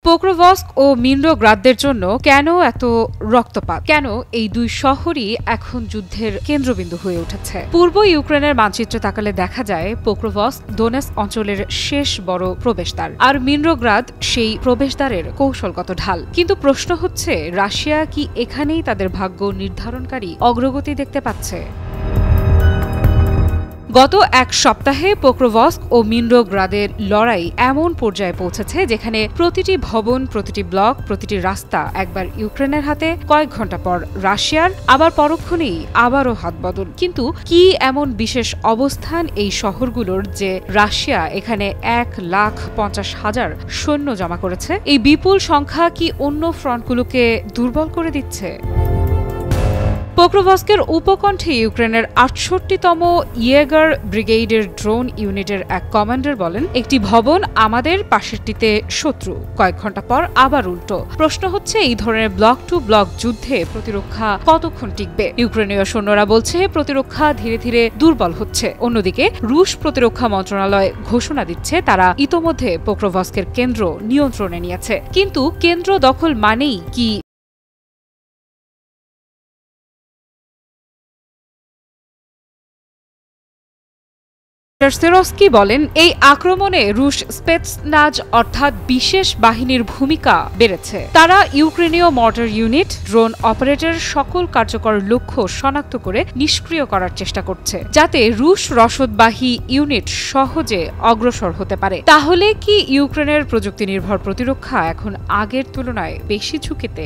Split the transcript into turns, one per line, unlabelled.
Pokrovsk ও মিনরোগ্রাদের জন্য কেন এত রক্তপাত, কেন এই দুই শহরই এখন যুদ্ধের কেন্দ্রবিন্দু হয়ে উঠেছে? পূর্ব ইউক্রেনের মানচিত্রে তাকালে দেখা যায় পোক্রোভস্ক দোনেৎস্ক অঞ্চলের শেষ বড় প্রবেশদ্বার, আর মিনরোগ্রাদ সেই প্রবেশদ্বারের কৌশলগত ঢাল। কিন্তু প্রশ্ন হচ্ছে, রাশিয়া কি এখানেই তাদের ভাগ্য নির্ধারণকারী অগ্রগতি দেখতে পাচ্ছে? গত এক সপ্তাহে পোক্রোভস্ক ও মিনরোগ্রাদের লড়াই এমন পর্যায়ে পৌঁছেছে যেখানে প্রতিটি ভবন, প্রতিটি ব্লক, প্রতিটি রাস্তা একবার ইউক্রেনের হাতে, কয়েক ঘন্টা পর রাশিয়ার, আবার পরক্ষণেই আবারও হাত বদল। কিন্তু কি এমন বিশেষ অবস্থান এই শহরগুলোর যে রাশিয়া এখানে 1,50,000 সৈন্য জমা করেছে? এই বিপুল সংখ্যা কি অন্য ফ্রন্টগুলোকে দুর্বল করে দিচ্ছে? পোক্রোভস্কের উপকণ্ঠে ইউক্রেনের ৬৮তম ইয়েগার ব্রিগেডের ড্রোন ইউনিটের এক কমান্ডার বলেন, একটি ভবন আমাদের, পাশেরটিতে শত্রু, কয়েক ঘন্টা পর আবার উল্টো। প্রশ্ন হচ্ছে, এই ধরনের ব্লক টু ব্লক যুদ্ধে প্রতিরক্ষা কতক্ষণ টিকবে? ইউক্রেনীয় সৈন্যরা বলছে প্রতিরক্ষা ধীরে ধীরে দুর্বল হচ্ছে। অন্যদিকে রুশ প্রতিরক্ষা মন্ত্রণালয় ঘোষণা দিচ্ছে তারা ইতোমধ্যে পোক্রোভস্কের কেন্দ্র নিয়ন্ত্রণে নিয়েছে। কিন্তু কেন্দ্র দখল মানেই কি সিরস্কি বলেন, এই আক্রমণে রুশ স্পেৎসনাজ অর্থাৎ বিশেষ বাহিনীর ভূমিকা বেড়েছে। তারা ইউক্রেনীয় মর্টার ইউনিট, ড্রোন অপারেটর সকল কার্যকর লক্ষ্য শনাক্ত করে নিষ্ক্রিয় করার চেষ্টা করছে, যাতে রুশ রসদবাহী ইউনিট সহজে অগ্রসর হতে পারে। তাহলে কি ইউক্রেনের প্রযুক্তি নির্ভর প্রতিরক্ষা এখন আগের তুলনায় বেশি ঝুঁকিতে?